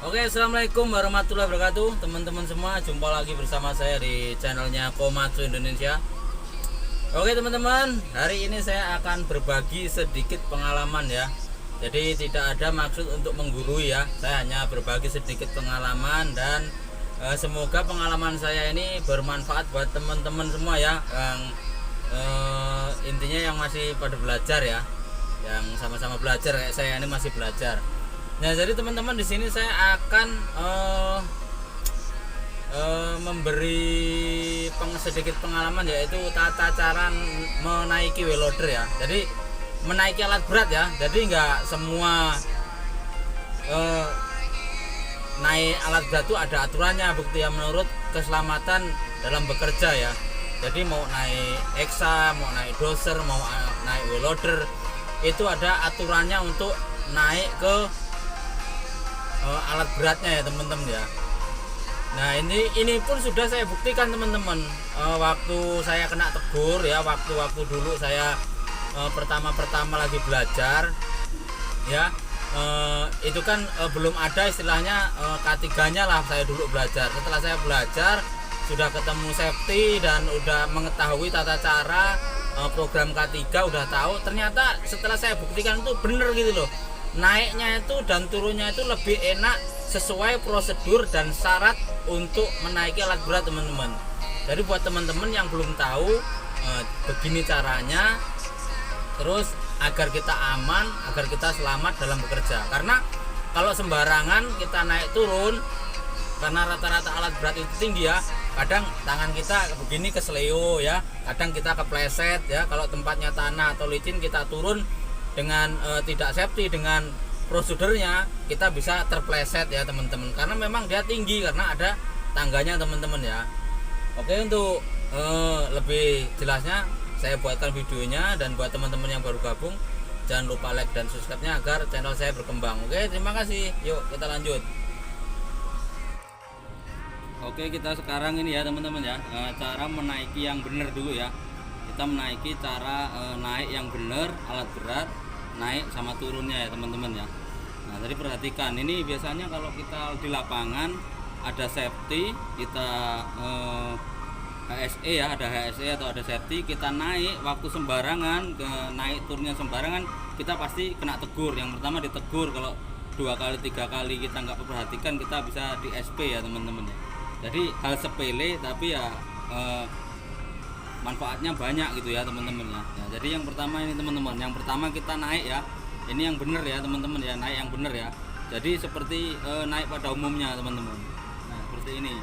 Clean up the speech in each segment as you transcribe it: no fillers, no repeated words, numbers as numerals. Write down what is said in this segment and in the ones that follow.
Oke, assalamualaikum warahmatullahi wabarakatuh, teman-teman semua. Jumpa lagi bersama saya di channelnya Komatsu Indonesia. Oke teman-teman, hari ini saya akan berbagi sedikit pengalaman ya. Jadi tidak ada maksud untuk menggurui ya. Saya hanya berbagi sedikit pengalaman dan semoga pengalaman saya ini bermanfaat buat teman-teman semua ya. Yang intinya yang masih pada belajar ya, yang sama-sama belajar kayak saya ini masih belajar. Nah, jadi teman-teman, di sini saya akan memberi sedikit pengalaman, yaitu tata cara menaiki wheel loader ya. Jadi menaiki alat berat ya. Jadi nggak semua naik alat berat itu ada aturannya begitu ya, menurut keselamatan dalam bekerja ya. Jadi mau naik Exa, mau naik doser, mau naik wheel loader, itu ada aturannya untuk naik ke alat beratnya ya teman-teman ya. Nah ini pun sudah saya buktikan teman-teman. Waktu saya kena tegur ya, waktu dulu saya pertama lagi belajar ya, itu kan belum ada istilahnya K3-nya lah. Saya dulu belajar, setelah saya belajar sudah ketemu safety dan udah mengetahui tata cara program K3, udah tahu. Ternyata setelah saya buktikan itu bener gitu loh, naiknya itu dan turunnya itu lebih enak sesuai prosedur dan syarat untuk menaiki alat berat teman-teman. Jadi buat teman-teman yang belum tahu, begini caranya, terus agar kita aman, agar kita selamat dalam bekerja. Karena kalau sembarangan kita naik turun, karena rata-rata alat berat itu tinggi ya, kadang tangan kita begini kesleo ya, kadang kita kepleset ya. Kalau tempatnya tanah atau licin, kita turun dengan tidak safety, dengan prosedurnya kita bisa terpleset ya teman-teman, karena memang dia tinggi, karena ada tangganya teman-teman ya. Oke, untuk lebih jelasnya saya buatkan videonya, dan buat teman-teman yang baru gabung jangan lupa like dan subscribe-nya agar channel saya berkembang. Oke, terima kasih. Yuk kita lanjut. Oke, kita sekarang ini ya teman-teman ya, cara menaiki yang benar dulu ya. Kita menaiki cara naik yang benar alat berat, naik sama turunnya ya teman-teman ya. Nah, tadi perhatikan, ini biasanya kalau kita di lapangan ada safety, kita HSE ya, ada HSE atau ada safety, kita naik waktu sembarangan, naik turunnya sembarangan, kita pasti kena tegur. Yang pertama ditegur, kalau 2 kali 3 kali kita nggak perhatikan, kita bisa di SP ya teman-teman ya. Jadi hal sepele tapi ya manfaatnya banyak gitu ya teman-teman ya. Nah, jadi yang pertama ini teman-teman, yang pertama kita naik ya, ini yang benar ya teman-teman ya, naik yang benar ya. Jadi seperti naik pada umumnya teman-teman. Nah, seperti ini.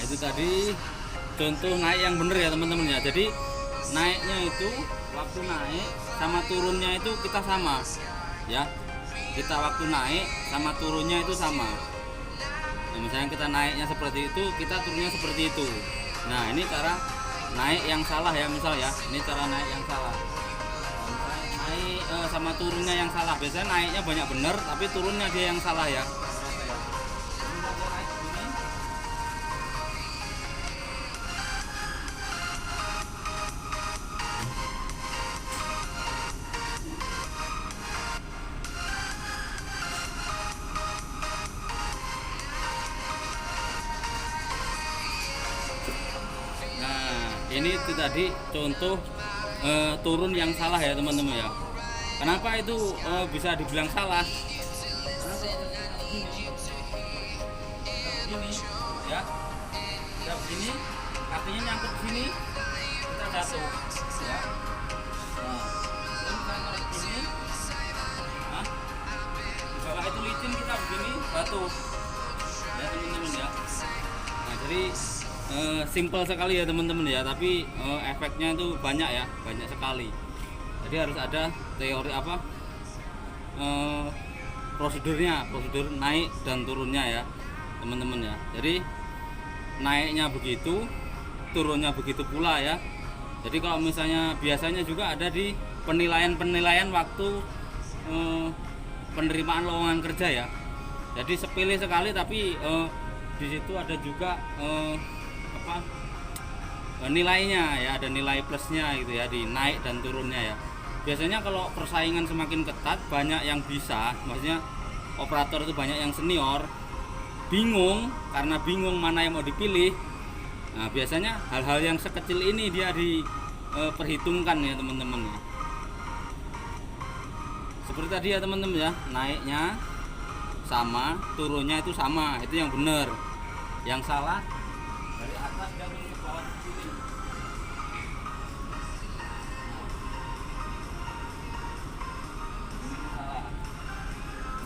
Itu tadi contoh naik yang bener ya teman-teman ya. Jadi naiknya itu, waktu naik sama turunnya itu kita sama ya. Kita waktu naik sama turunnya itu sama. Nah, misalnya kita naiknya seperti itu, kita turunnya seperti itu. Nah, ini cara naik yang salah ya, misal ya, ini cara naik yang salah. Naik sama turunnya yang salah. Biasanya naiknya banyak bener, tapi turunnya dia yang salah ya. Ini itu tadi contoh turun yang salah ya teman-teman ya. Kenapa itu bisa dibilang salah? Karena ya, begini, kakinya nyangkut sini, kita jatuh ya. simple sekali ya teman-teman ya, tapi efeknya itu banyak ya, banyak sekali. Jadi harus ada teori prosedur naik dan turunnya ya teman-teman ya. Jadi naiknya begitu, turunnya begitu pula ya. Jadi kalau misalnya biasanya juga ada di penilaian waktu penerimaan lowongan kerja ya. Jadi sepele sekali, tapi di situ ada juga nilainya ya, ada nilai plusnya gitu ya, di naik dan turunnya ya. Biasanya kalau persaingan semakin ketat, banyak yang bisa, maksudnya operator itu banyak yang senior, bingung mana yang mau dipilih. Nah biasanya hal-hal yang sekecil ini dia diperhitungkan ya teman-teman ya. Seperti tadi ya teman-teman ya, naiknya sama, turunnya itu sama, itu yang benar. Yang salah dari atas dia turun ke bawah sini.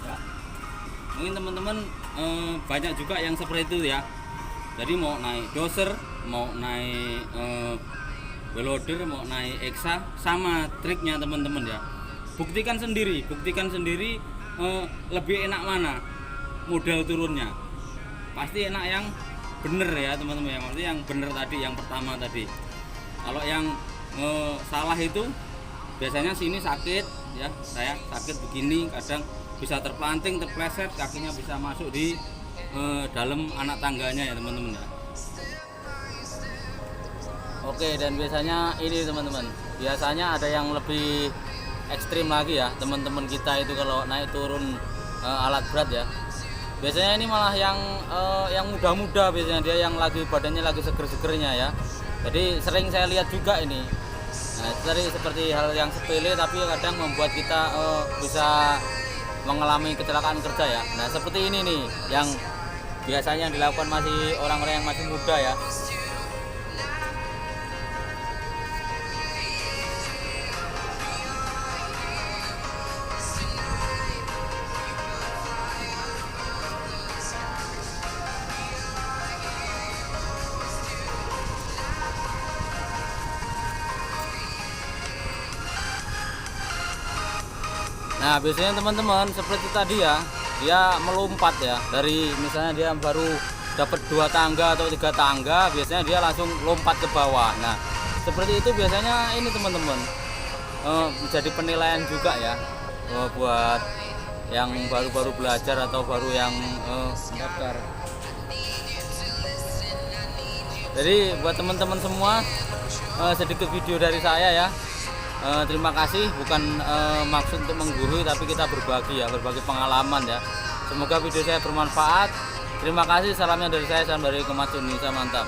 Ya. Mungkin teman-teman banyak juga yang seperti itu ya. Jadi mau naik doser, mau naik welder, mau naik eksa, sama triknya teman-teman ya. Buktikan sendiri lebih enak mana modal turunnya. Pasti enak yang bener ya teman-teman ya, maksudnya yang bener tadi, yang pertama tadi. Kalau yang salah itu biasanya sini sakit ya, saya sakit begini, kadang bisa terpelanting, terpleset, kakinya bisa masuk di dalam anak tangganya ya teman-teman ya. Oke, dan biasanya ini teman-teman, biasanya ada yang lebih ekstrim lagi ya teman-teman kita itu kalau naik turun alat berat ya. Biasanya ini malah yang muda-muda, biasanya dia yang lagi badannya lagi seger-segernya ya. Jadi sering saya lihat juga ini. Nah, tadi seperti hal yang sepele tapi kadang membuat kita bisa mengalami kecelakaan kerja ya. Nah, seperti ini nih yang biasanya dilakukan masih orang-orang yang masih muda ya. Nah biasanya teman-teman seperti tadi ya, dia melompat ya, dari misalnya dia baru dapat 2 tangga atau 3 tangga, biasanya dia langsung lompat ke bawah. Nah seperti itu biasanya ini teman-teman menjadi penilaian juga ya buat yang baru-baru belajar atau baru yang mendaftar. Jadi buat teman-teman semua, sedikit video dari saya ya. Terima kasih, bukan maksud untuk menggurui, tapi kita berbagi pengalaman ya. Semoga video saya bermanfaat. Terima kasih, salamnya dari saya, salam dari Komatsu Indonesia, mantap.